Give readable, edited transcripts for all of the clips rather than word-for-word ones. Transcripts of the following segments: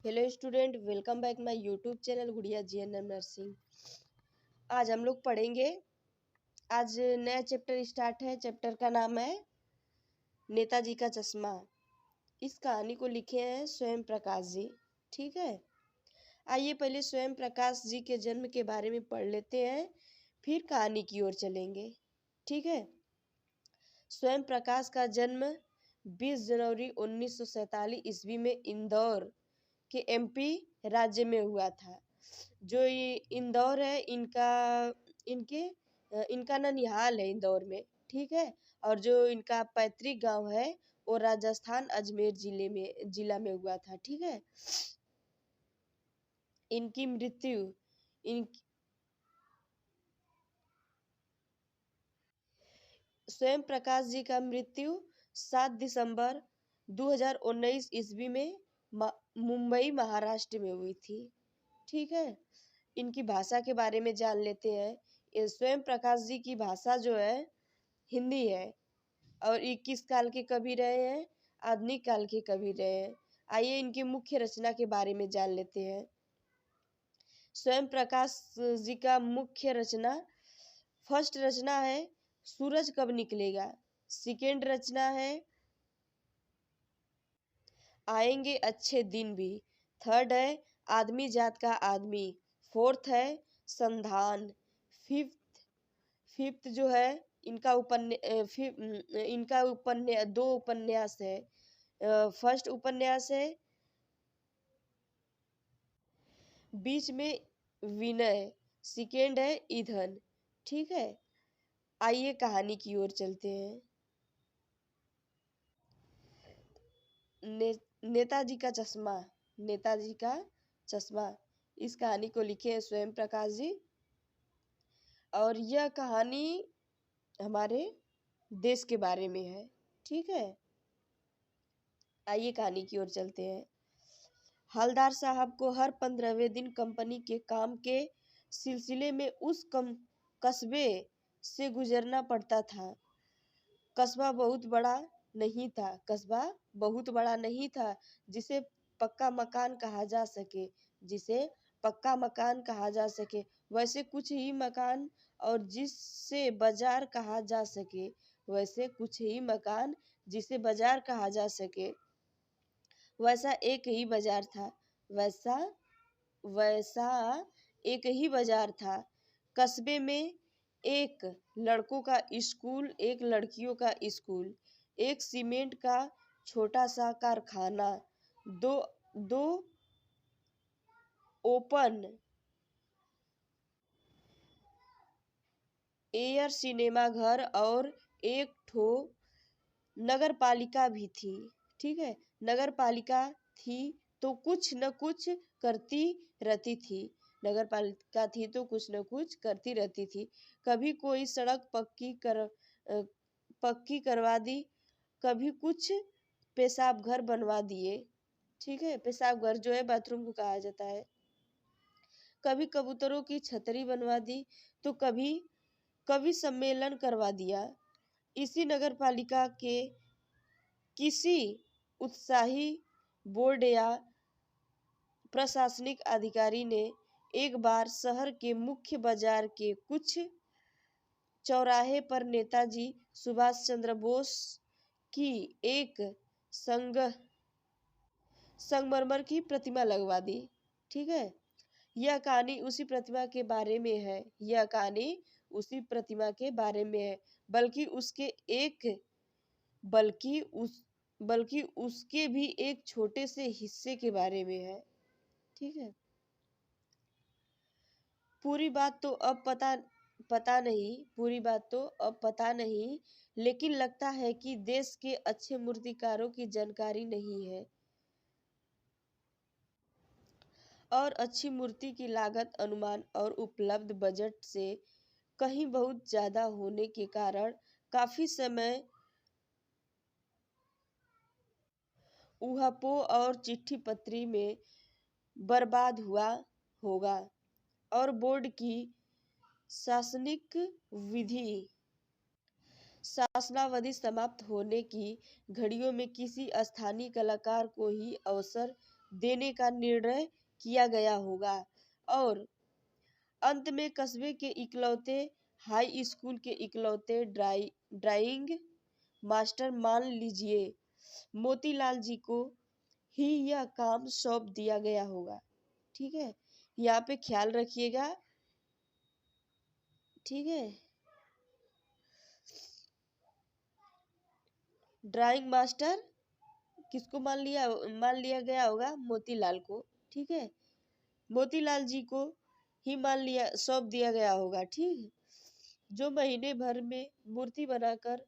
Hello student, welcome back my YouTube channel गुड़िया GNM nursing. आज हम लोग पढ़ेंगे। आज नया चैप्टर स्टार्ट है। चैप्टर का नाम है नेताजी का चश्मा। इस कहानी को लिखे हैं स्वयं प्रकाश जी। ठीक है, आइए पहले स्वयं प्रकाश जी के जन्म के बारे में पढ़ लेते हैं, फिर कहानी की ओर चलेंगे। ठीक है, स्वयं प्रकाश का जन्म 20 जनवरी 1947 ईस्वी में इंदौर के एमपी राज्य में हुआ था। जो ये इंदौर है, इनका ननिहाल है इंदौर में। ठीक है, और जो इनका पैतृक गांव है वो राजस्थान अजमेर जिला में हुआ था। ठीक है, इनकी मृत्यु इन स्वयं प्रकाश जी का मृत्यु 7 दिसंबर 2019 ईस्वी में मुंबई महाराष्ट्र में हुई थी। ठीक है, इनकी भाषा के बारे में जान लेते हैं। स्वयं प्रकाश जी की भाषा जो है हिंदी है और ये किस काल के कवि रहे हैं? आधुनिक काल के कवि रहे हैं। आइए इनकी मुख्य रचना के बारे में जान लेते हैं। स्वयं प्रकाश जी का मुख्य रचना, फर्स्ट रचना है सूरज कब निकलेगा। सेकेंड रचना है आएंगे अच्छे दिन भी। थर्ड है आदमी जात का आदमी। फोर्थ है संधान। फिफ्थ जो है दो उपन्यास है। फर्स्ट उपन्यास है बीच में विनय, सेकेंड है ईंधन। ठीक है, आइए कहानी की ओर चलते हैं। नेताजी का चश्मा। नेताजी का चश्मा, इस कहानी को लिखे हैं स्वयं प्रकाश जी और यह कहानी हमारे देश के बारे में है। ठीक है, आइए कहानी की ओर चलते हैं। हवलदार साहब को हर 15वें दिन कंपनी के काम के सिलसिले में उस कस्बे से गुजरना पड़ता था। कस्बा बहुत बड़ा नहीं था जिसे पक्का मकान कहा जा सके। वैसे कुछ ही मकान और जिसे बाजार कहा जा सके। वैसा एक ही बाजार था। वैसा एक ही बाजार था। कस्बे में एक लड़कों का स्कूल, एक लड़कियों का स्कूल, एक सीमेंट का छोटा सा कारखाना, दो ओपन एयर सिनेमा घर और एक ठो नगर पालिका भी थी। ठीक है, नगर पालिका थी तो कुछ न कुछ करती रहती थी। नगर पालिका थी तो कुछ न कुछ करती रहती थी। कभी कोई सड़क पक्की करवा दी, कभी कुछ पेशाब घर बनवा दिए। ठीक है, पेशाब घर जो है बाथरूम को कहा जाता है। कभी कबूतरों की छतरी बनवा दी तो कभी सम्मेलन करवा दिया। इसी नगर पालिका के किसी उत्साही बोर्ड या प्रशासनिक अधिकारी ने एक बार शहर के मुख्य बाजार के कुछ चौराहे पर नेताजी सुभाष चंद्र बोस की एक संगमरमर की प्रतिमा लगवा दी। ठीक है, यह कहानी उसी प्रतिमा के बारे में है। बल्कि उसके भी एक छोटे से हिस्से के बारे में है। ठीक है, पूरी बात तो अब पता नहीं, लेकिन लगता है कि देश के अच्छे मूर्तिकारों की जानकारी नहीं है और अच्छी मूर्ति की लागत अनुमान और उपलब्ध बजट से कहीं बहुत ज्यादा होने के कारण काफी समय ऊहापोह और चिट्ठी पत्री में बर्बाद हुआ होगा और बोर्ड की शासनावधि समाप्त होने की घड़ियों में किसी स्थानीय कलाकार को ही अवसर देने का निर्णय किया गया होगा। और अंत में कस्बे के इकलौते हाई स्कूल के इकलौते ड्राइंग मास्टर मान लीजिए मोतीलाल जी को ही यह काम सौंप दिया गया होगा। ठीक है, यहाँ पे ख्याल रखिएगा। ठीक है, ड्राइंग मास्टर किसको मान लिया गया होगा? मोतीलाल को। ठीक है, मोतीलाल जी को ही सौंप दिया गया होगा। ठीक, जो महीने भर में मूर्ति बनाकर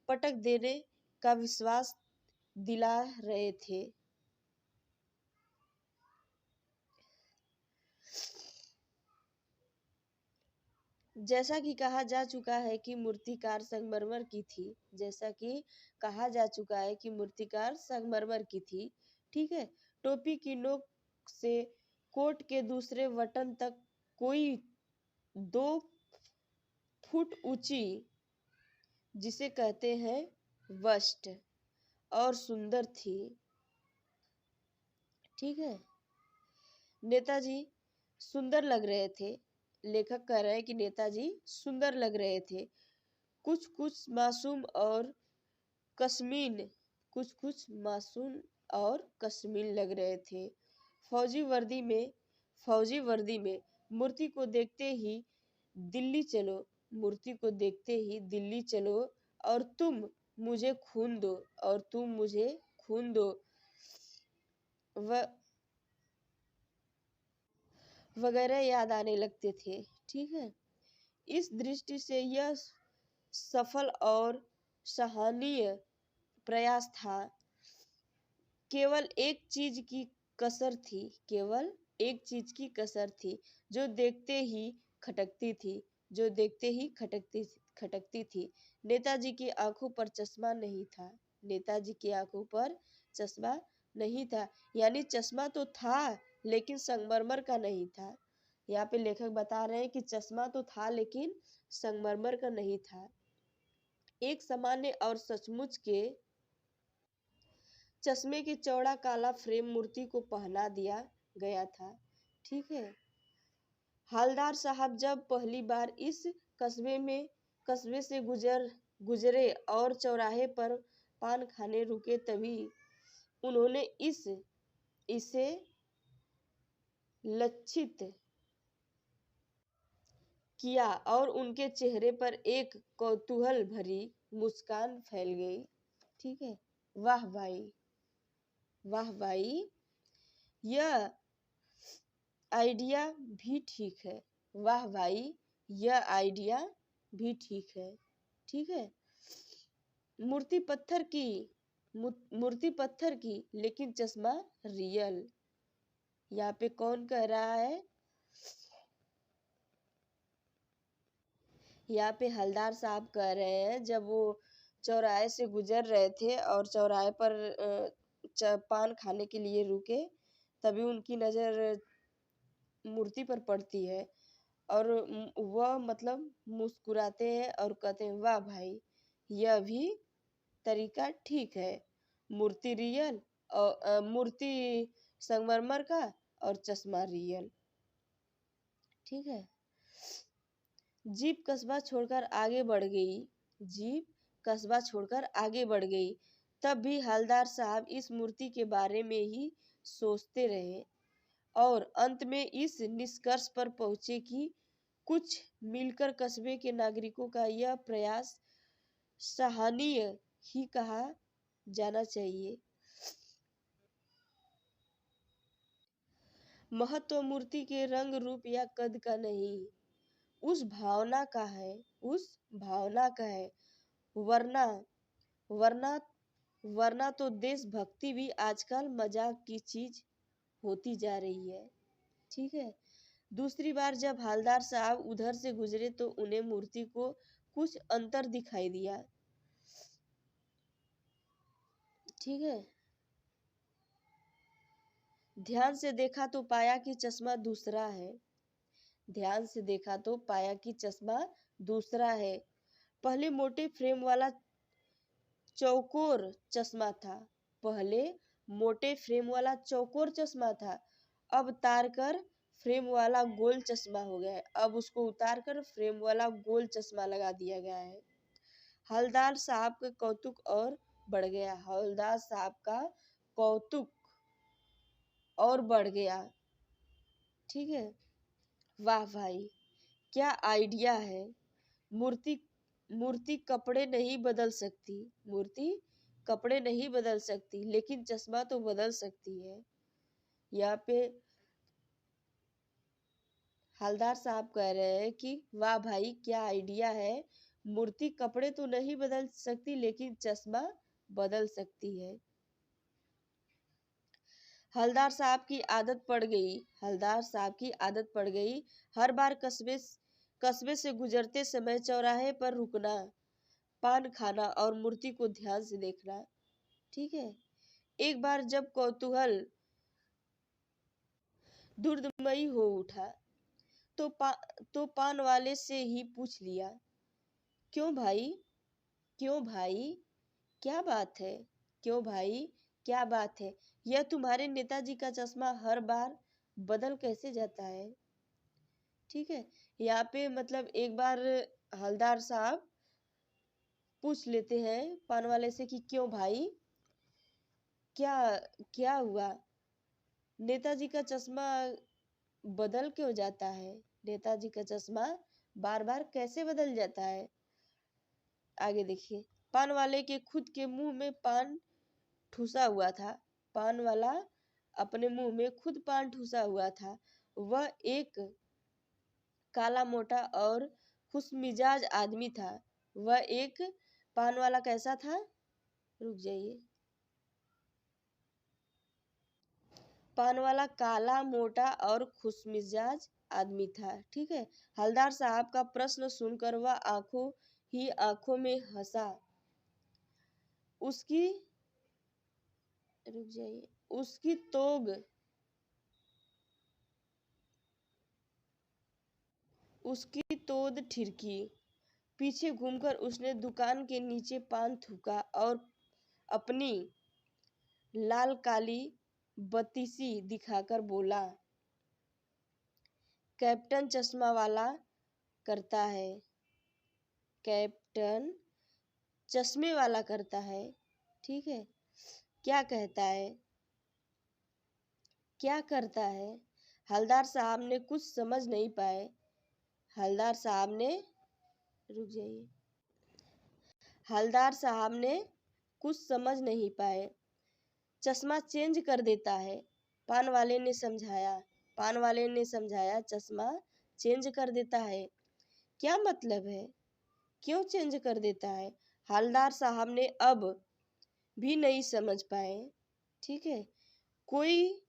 पटक देने का विश्वास दिला रहे थे। जैसा कि कहा जा चुका है कि मूर्तिकार संगमरमर की थी। जैसा कि कहा जा चुका है कि मूर्तिकार संगमरमर की थी। ठीक है, टोपी की नोक से कोट के दूसरे बटन तक कोई 2 फुट ऊंची, जिसे कहते हैं बस्ट, और सुंदर थी। ठीक है, नेताजी सुंदर लग रहे थे। लेखक कह रहे हैं कि नेताजी सुंदर लग रहे थे। कुछ कुछ मासूम और कस्मीन लग रहे थे। फौजी वर्दी में मूर्ति को देखते ही दिल्ली चलो और तुम मुझे खून दो वगैरह याद आने लगते थे। ठीक है, इस दृष्टि से यह सफल और सराहनीय प्रयास था। केवल एक चीज की कसर थी, जो देखते ही खटकती थी। नेताजी की आंखों पर चश्मा नहीं था। यानी चश्मा तो था, लेकिन संगमरमर का नहीं था। यहाँ पे लेखक बता रहे हैं कि चश्मा तो था, लेकिन संगमरमर का नहीं था। एक सामान्य और सचमुच के चश्मे के चौड़ा काला फ्रेम मूर्ति को पहना दिया गया था। ठीक है, हवलदार साहब जब पहली बार इस कस्बे से गुजरे और चौराहे पर पान खाने रुके, तभी उन्होंने इसे लक्षित किया और उनके चेहरे पर एक कौतूहल भरी मुस्कान फैल गई। ठीक है, वाह भाई, यह आइडिया भी ठीक है। वाह भाई, यह आइडिया भी ठीक है। ठीक है, मूर्ति पत्थर की लेकिन चश्मा रियल। यहाँ पे कौन कह रहा है? यहाँ पे हवलदार साहब कह रहे हैं, जब वो चौराहे से गुजर रहे थे और चौराहे पर पान खाने के लिए रुके, तभी उनकी नजर मूर्ति पर पड़ती है और वह मतलब मुस्कुराते हैं और कहते हैं, वाह भाई, यह भी तरीका ठीक है। मूर्ति संगमरमर का और चश्मा रियल। ठीक है, जीप कस्बा छोड़कर आगे बढ़ गई। तब भी हवलदार साहब इस मूर्ति के बारे में ही सोचते रहे और अंत में इस निष्कर्ष पर पहुंचे कि कुछ मिलकर कस्बे के नागरिकों का यह प्रयास सराहनीय ही कहा जाना चाहिए। महत्व मूर्ति के रंग रूप या कद का नहीं, उस भावना का है। वरना तो देशभक्ति भी आजकल मजाक की चीज होती जा रही है। ठीक है, दूसरी बार जब हवलदार साहब उधर से गुजरे तो उन्हें मूर्ति को कुछ अंतर दिखाई दिया। ठीक है, ध्यान से देखा तो पाया कि चश्मा दूसरा है। पहले मोटे फ्रेम वाला चौकोर चश्मा था। मोटे फ्रेम वाला चौकोर चश्मा था, अब तार कर फ्रेम वाला गोल चश्मा हो गया है। अब उसको उतार कर फ्रेम वाला गोल चश्मा लगा दिया गया है। हवलदार साहब का कौतुक और बढ़ गया। हवलदार साहब का कौतुक और बढ़ गया। ठीक है। वाह भाई, क्या आइडिया है। मूर्ति मूर्ति कपड़े नहीं बदल सकती, मूर्ति कपड़े नहीं बदल सकती, लेकिन चश्मा तो बदल सकती है। यहाँ पे हवलदार साहब कह रहे हैं कि वाह भाई क्या आइडिया है, मूर्ति कपड़े तो नहीं बदल सकती लेकिन चश्मा बदल सकती है। हवलदार साहब की आदत पड़ गई, हवलदार साहब की आदत पड़ गई, हर बार कस्बे से गुजरते समय चौराहे पर रुकना, पान खाना और मूर्ति को ध्यान से देखना। ठीक है। एक बार जब कौतूहल दुर्दमयी हो उठा तो पान वाले से ही पूछ लिया, क्यों भाई, क्यों भाई, क्या बात है, क्यों भाई, क्या बात है, यह तुम्हारे नेताजी का चश्मा हर बार बदल कैसे जाता है। ठीक है। यहाँ पे मतलब एक बार हवलदार साहब पूछ लेते हैं पान वाले से कि क्यों भाई, क्या क्या हुआ, नेताजी का चश्मा बदल क्यों जाता है, नेताजी का चश्मा बार बार कैसे बदल जाता है। आगे देखिए, पान वाले के खुद के मुंह में पान ठूसा हुआ था, पान वाला अपने मुंह में खुद पान ठूसा हुआ था। वह एक काला मोटा और खुशमिजाज आदमी था। वह एक पान वाला कैसा था, रुक जाइए, पान वाला काला मोटा और खुशमिजाज आदमी था। ठीक है। हवलदार साहब का प्रश्न सुनकर वह आंखों में हंसा। उसकी रुक जाइए, उसकी तोद ठिरकी। पीछे घूमकर उसने दुकान के नीचे पान थूका और अपनी लाल काली बत्तीसी दिखाकर बोला, कैप्टन चश्मा वाला करता है, कैप्टन चश्मे वाला करता है। ठीक है। क्या कहता है, क्या करता है। हवलदार साहब ने कुछ समझ नहीं पाए। हवलदार साहब ने रुक जाइए, हवलदार साहब ने कुछ समझ नहीं पाए। चश्मा चेंज कर देता है, पान वाले ने समझाया, पान वाले ने समझाया, चश्मा चेंज कर देता है। क्या मतलब है, क्यों चेंज कर देता है। हवलदार साहब ने अब भी नहीं समझ पाए। ठीक है। कोई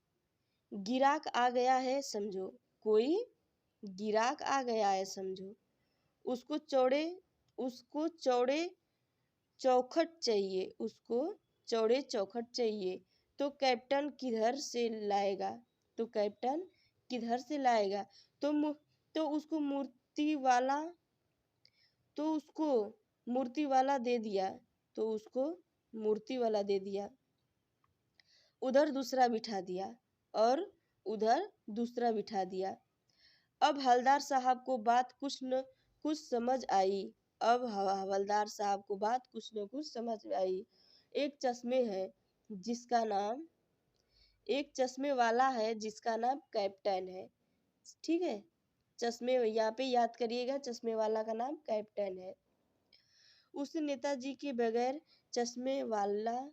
गिराक आ गया है समझो, कोई गिराक आ गया है समझो, उसको चौड़े चौखट चाहिए, उसको चौड़े चौखट चाहिए, तो कैप्टन किधर से लाएगा, तो कैप्टन किधर से लाएगा। तो तो उसको मूर्ति वाला दे दिया, तो उसको मूर्ति वाला दे दिया। उधर दूसरा बिठा दिया और उधर दूसरा बिठा दिया। अब हवलदार साहब को बात कुछ न कुछ समझ आई। अब हवलदार साहब को बात कुछ न कुछ समझ आई। एक चश्मे वाला है जिसका नाम कैप्टन है। ठीक है। चश्मे, यहाँ पे याद करिएगा, चश्मे वाला का नाम कैप्टन है। उसे नेताजी के बगैर चश्मे वाला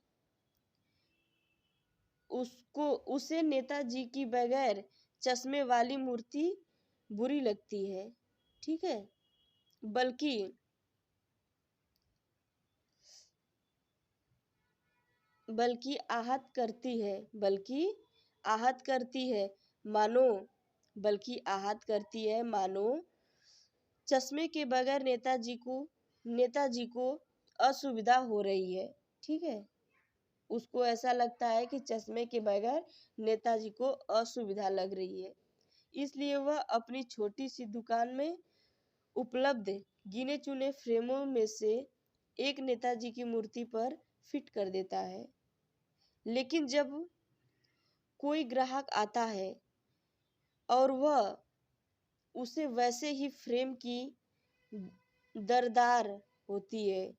उसे नेताजी की बगैर चश्मे वाली मूर्ति बुरी लगती है। ठीक है। बल्कि आहत करती है, आहत करती है मानो चश्मे के बगैर नेताजी को असुविधा हो रही है। ठीक है। उसको ऐसा लगता है कि चश्मे के बगैर नेताजी को असुविधा लग रही है, इसलिए वह अपनी छोटी सी दुकान में उपलब्ध गिने चुने फ्रेमों में से एक नेताजी की मूर्ति पर फिट कर देता है। लेकिन जब कोई ग्राहक आता है और वह उसे वैसे ही फ्रेम की दरदार होती है,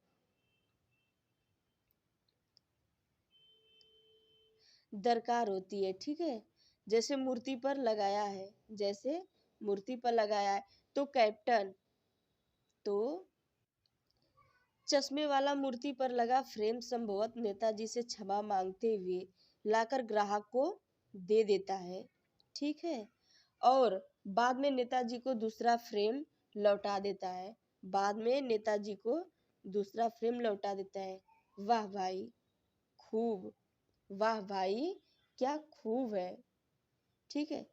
दरकार होती है, ठीक है, जैसे मूर्ति पर लगाया है, जैसे मूर्ति पर लगाया है, तो कैप्टन, तो चश्मे वाला मूर्ति पर लगा फ्रेम संभवत नेताजी से क्षमा मांगते हुए लाकर ग्राहक को दे देता है, ठीक है, और बाद में नेताजी को दूसरा फ्रेम लौटा देता है, बाद में नेताजी को दूसरा फ्रेम लौटा देता है। वाह भाई खूब, वाह भाई क्या खूब है, ठीक है,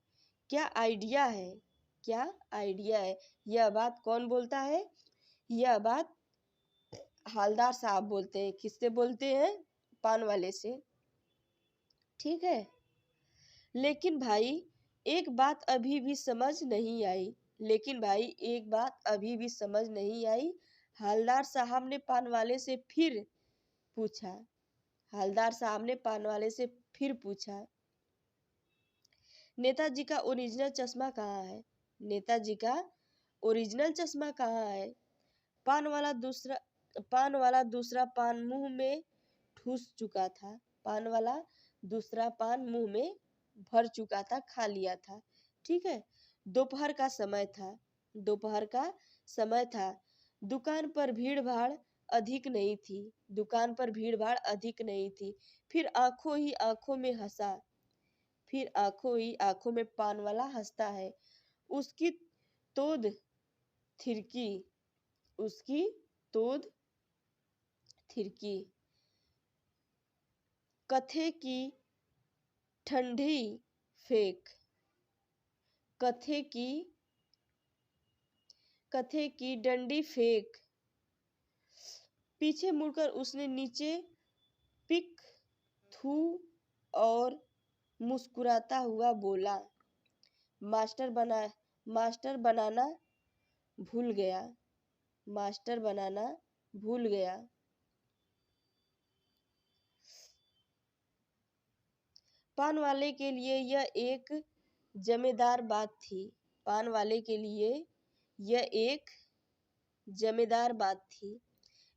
क्या आइडिया है, क्या आइडिया है। यह बात कौन बोलता है, यह बात हालदार साहब बोलते हैं। किससे बोलते हैं, पान वाले से, ठीक है। लेकिन भाई एक बात अभी भी समझ नहीं आई, लेकिन भाई एक बात अभी भी समझ नहीं आई। हालदार साहब ने पान वाले से फिर पूछा, हालदार साहब ने पान वाले से फिर पूछा, नेताजी का ओरिजिनल चश्मा कहाँ है, नेताजी का ओरिजिनल चश्मा कहाँ है। पान वाला दूसरा पान मुंह में ठूस चुका था, पान वाला दूसरा पान मुंह में भर चुका था, खा लिया था, ठीक है। दोपहर का समय था, दोपहर का समय था, दुकान पर भीड़ भाड़ अधिक नहीं थी, दुकान पर भीड़ भाड़ अधिक नहीं थी। फिर आंखों ही आंखों में हंसा, फिर आंखों ही आंखों में पान वाला हंसता है। उसकी तोद थिरकी, उसकी तोद थिरकी, कथे की ठंडी फेंक, कथे की डंडी फेंक। पीछे मुड़कर उसने नीचे पिक थू और मुस्कुराता हुआ बोला, मास्टर बनाना भूल गया, मास्टर बनाना भूल गया। पान वाले के लिए यह एक जमेदार बात थी, पान वाले के लिए यह एक जमेदार बात थी,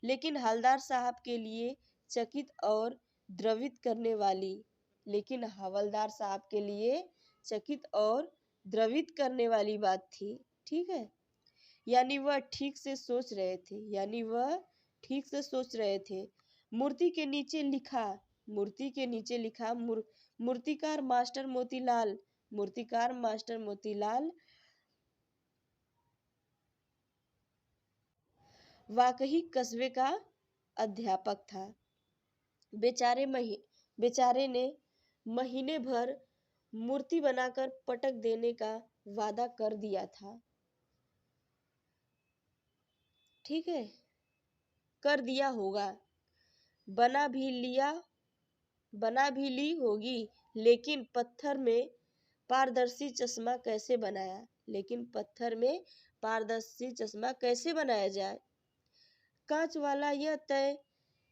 लेकिन हवलदार साहब के लिए चकित और द्रवित करने वाली, लेकिन हवलदार साहब के लिए चकित और द्रवित करने वाली बात थी, ठीक है। यानी वह ठीक से सोच रहे थे, यानी वह ठीक से सोच रहे थे। मूर्ति के नीचे लिखा, मूर्ति के नीचे लिखा, मूर्तिकार मास्टर मोतीलाल, मूर्तिकार मास्टर मोतीलाल वाकई कस्बे का अध्यापक था। बेचारे ने महीने भर मूर्ति बनाकर पटक देने का वादा कर दिया था, ठीक है, कर दिया होगा, बना भी ली होगी, लेकिन पत्थर में पारदर्शी चश्मा कैसे बनाया, लेकिन पत्थर में पारदर्शी चश्मा कैसे बनाया जाए। कांच वाला यह तय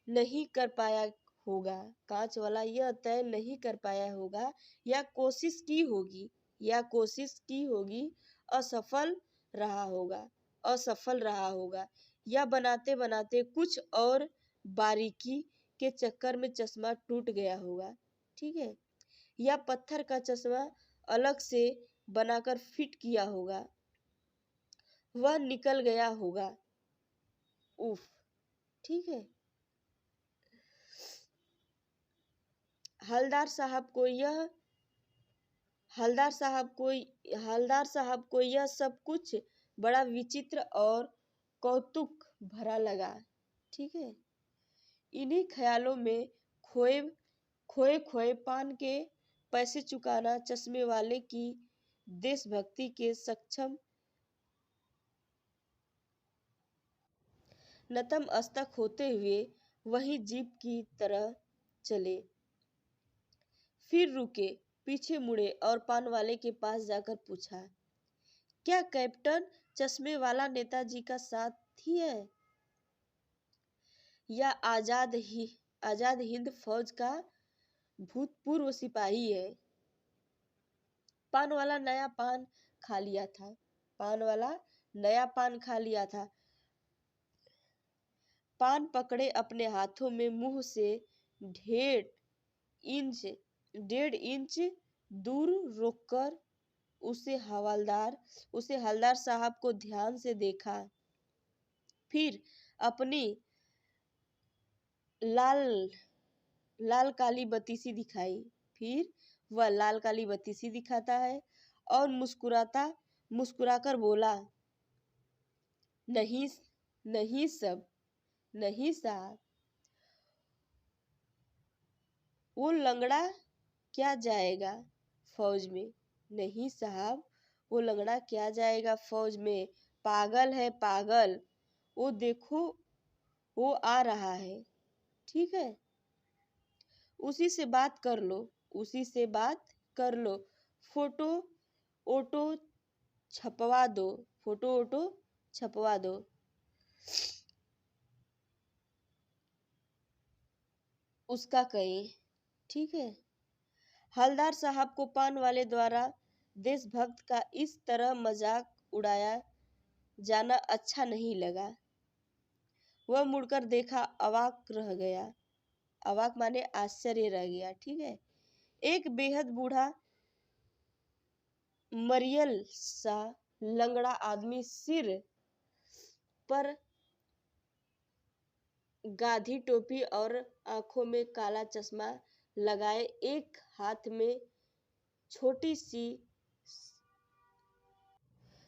नहीं कर पाया होगा, कांच वाला यह तय नहीं कर पाया होगा, या कोशिश की होगी, या कोशिश की होगी, असफल रहा होगा, असफल रहा होगा, या बनाते बनाते कुछ और बारीकी के चक्कर में चश्मा टूट गया होगा, ठीक है, या पत्थर का चश्मा अलग से बनाकर फिट किया होगा, वह निकल गया होगा, उफ, ठीक है। हवलदार साहब को यह सब कुछ बड़ा विचित्र और कौतुक भरा लगा, ठीक है। इन्हीं ख्यालों में खोए खोए पान के पैसे चुकाना चश्मे वाले की देशभक्ति के सक्षम नतमस्तक होते हुए वही जीप की तरह चले। फिर रुके, पीछे मुड़े और पान वाले के पास जाकर पूछा, क्या कैप्टन चश्मे वाला नेताजी का साथी है, या आजाद हिंद फौज का भूतपूर्व सिपाही है। पान वाला नया पान खा लिया था। पान वाला नया पान खा लिया था। पान पकड़े अपने हाथों में मुंह से 1.5 इंच 1.5 इंच दूर रोककर उसे हवलदार साहब को ध्यान से देखा। फिर अपनी लाल काली बत्तीसी दिखाई। फिर वह लाल काली बत्तीसी दिखाता है और मुस्कुराकर बोला, नहीं नहीं साहब, वो लंगड़ा क्या जाएगा फौज में। नहीं साहब, वो लंगड़ा क्या जाएगा फौज में, पागल है पागल। वो देखो, वो आ रहा है। ठीक है, उसी से बात कर लो। फोटो ओटो छपवा दो। उसका कहीं। ठीक है। हवलदार साहब को पान वाले द्वारा देशभक्त का इस तरह मजाक उड़ाया जाना अच्छा नहीं लगा। वह मुड़कर देखा, अवाक रह गया। अवाक माने आश्चर्य रह गया। ठीक है। एक बेहद बूढ़ा मरियल सा लंगड़ा आदमी सिर पर गाधी टोपी और आंखों में काला चश्मा लगाए, एक हाथ में छोटी सी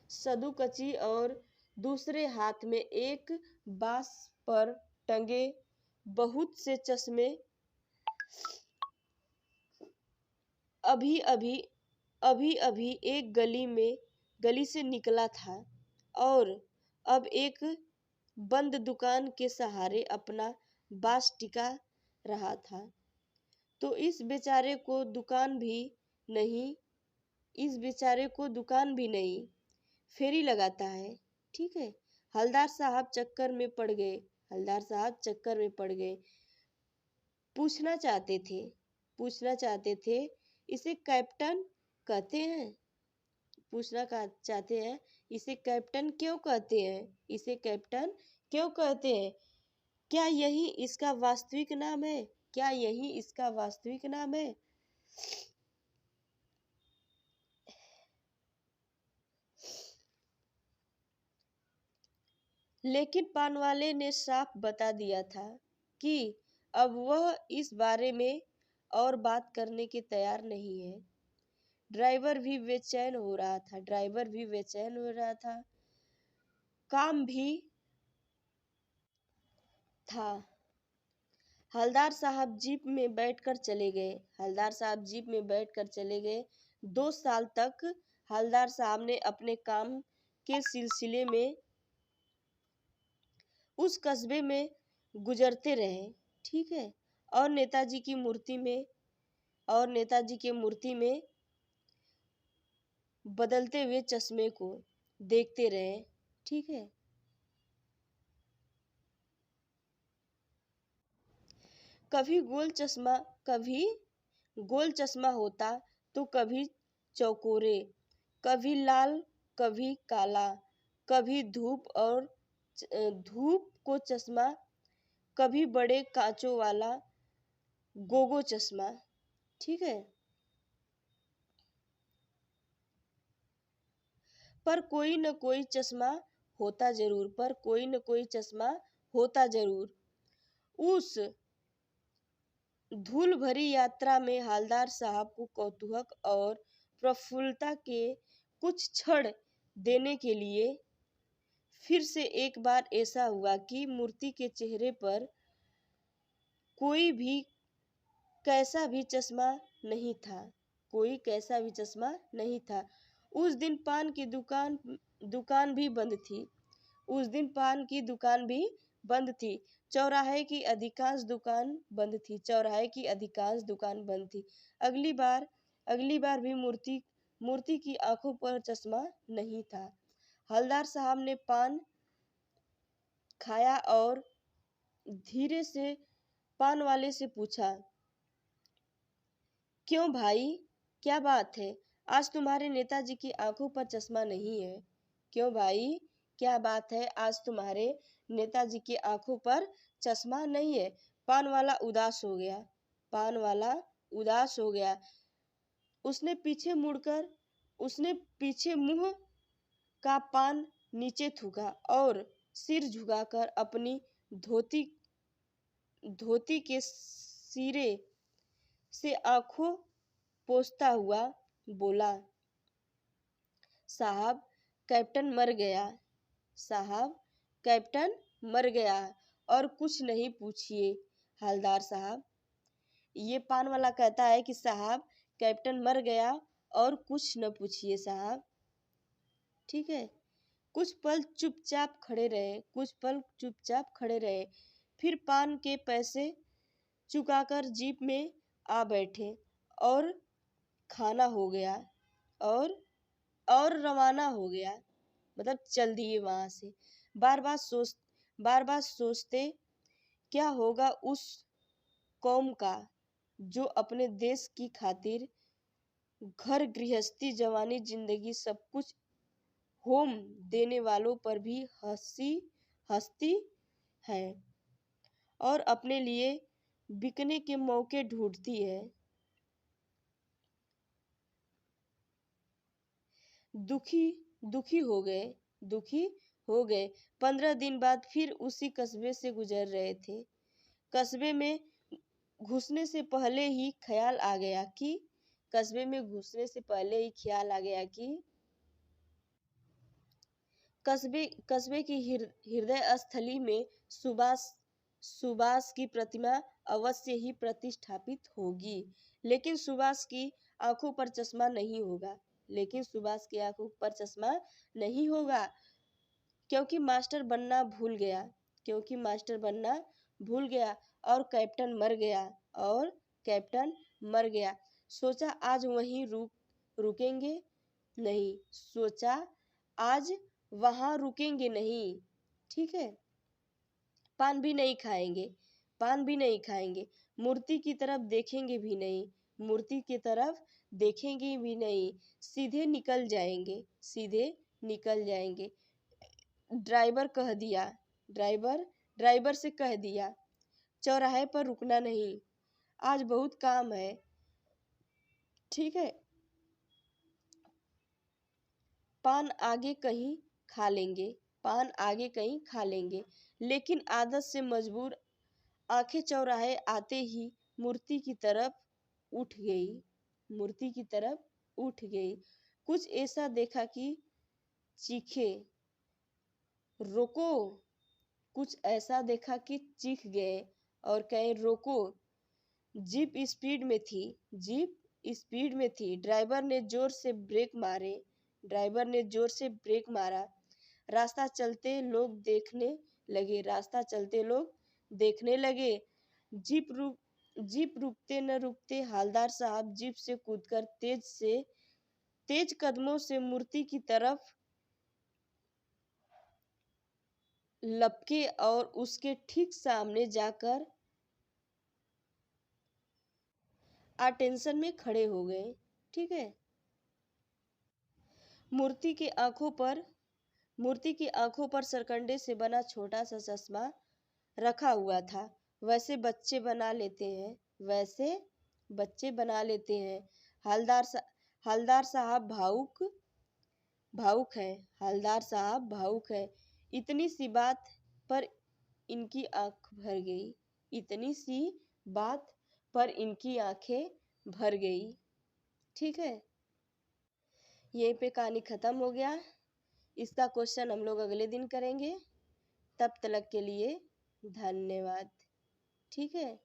सदुकची और दूसरे हाथ में एक बांस पर टंगे बहुत से चश्मे अभी अभी एक गली से निकला था और अब एक बंद दुकान के सहारे अपना बांस टिका रहा था। तो इस बेचारे को दुकान भी नहीं, फेरी लगाता है। ठीक है। हवलदार साहब चक्कर में पड़ गए। पूछना चाहते थे, इसे कैप्टन कहते हैं। इसे कैप्टन क्यों कहते हैं? क्या यही इसका वास्तविक नाम है? लेकिन पानवाले ने साफ बता दिया था कि अब वह इस बारे में और बात करने के तैयार नहीं है। ड्राइवर भी बेचैन हो रहा था। काम भी था। हवलदार साहब जीप में बैठकर चले गए। 2 साल तक हवलदार साहब ने अपने काम के सिलसिले में उस कस्बे में गुजरते रहे। ठीक है। और नेताजी की मूर्ति में बदलते हुए चश्मे को देखते रहे। ठीक है। कभी गोल चश्मा होता तो कभी चौकोरे, कभी लाल कभी काला, कभी धूप को चश्मा, कभी बड़े कांचों वाला गोगो चश्मा। ठीक है। पर कोई न कोई चश्मा होता जरूर। उस धूल भरी यात्रा में हवलदार साहब को कौतूहक और प्रफुल्लता के कुछ क्षण देने के लिए फिर से एक बार ऐसा हुआ कि मूर्ति के चेहरे पर कोई कैसा भी चश्मा नहीं था। उस दिन पान की दुकान भी बंद थी। चौराहे की अधिकांश दुकान बंद थी। अगली बार भी मूर्ति की आंखों पर चश्मा नहीं था। हवलदार साहब ने पान खाया और धीरे से पान वाले से पूछा, क्यों भाई, क्या बात है? आज तुम्हारे नेताजी की आंखों पर चश्मा नहीं है। क्यों भाई, क्या बात है? आज तुम्हारे नेताजी की आंखों पर चश्मा नहीं है। पान वाला उदास हो गया। पान वाला उदास हो गया। उसने पीछे मुंह का पान नीचे थूका और सिर झुकाकर अपनी धोती धोती के सिरे से आंखों पोंछता हुआ बोला, साहब, कैप्टन मर गया। साहब, कैप्टन मर गया। और कुछ नहीं पूछिए हवलदार साहब। ये पान वाला कहता है कि साहब, कैप्टन मर गया और कुछ न पूछिए साहब। ठीक है। कुछ पल चुपचाप खड़े रहे। फिर पान के पैसे चुकाकर जीप में आ बैठे और खाना हो गया और रवाना हो गया। मतलब चल दिए वहां से। बार बार सोचते क्या होगा उस कौम का जो अपने देश की खातिर घर गृहस्थी जवानी जिंदगी सब कुछ होम देने वालों पर भी हंसती है और अपने लिए बिकने के मौके ढूंढती है। दुखी हो गए। 15 दिन बाद फिर उसी कस्बे से गुजर रहे थे। कस्बे में घुसने से पहले ही ख्याल आ गया कि कस्बे की हृदय स्थली में सुभाष की प्रतिमा अवश्य ही प्रतिष्ठापित होगी। लेकिन सुभाष की आंखों पर चश्मा नहीं होगा। क्योंकि मास्टर बनना भूल गया और कैप्टन मर गया। सोचा आज वहीं रुकेंगे नहीं। ठीक है। पान भी नहीं खाएंगे। मूर्ति की तरफ देखेंगे भी नहीं। सीधे निकल जाएंगे। ड्राइवर से कह दिया, चौराहे पर रुकना नहीं, आज बहुत काम है। ठीक है। पान आगे कहीं खा लेंगे। लेकिन आदत से मजबूर आंखें चौराहे आते ही मूर्ति की तरफ उठ गई। कुछ ऐसा देखा कि चीखे। रोको। कुछ ऐसा देखा कि चीख गए और कहे, रोको। जीप स्पीड में थी। ड्राइवर ने जोर से ब्रेक मारा। रास्ता चलते लोग देखने लगे। जीप रुकते न रुकते हवलदार साहब जीप से कूदकर तेज कदमों से मूर्ति की तरफ लपके और उसके ठीक सामने जाकर अटेंशन में खड़े हो गए। ठीक है। मूर्ति की आंखों पर सरकंडे से बना छोटा सा चश्मा रखा हुआ था। वैसे बच्चे बना लेते हैं। हवलदार साहब भावुक है। इतनी सी बात पर इनकी आंखें भर गई। ठीक है। यहीं पे कहानी खत्म हो गया। इसका क्वेश्चन हम लोग अगले दिन करेंगे। तब तक के लिए धन्यवाद। ठीक है।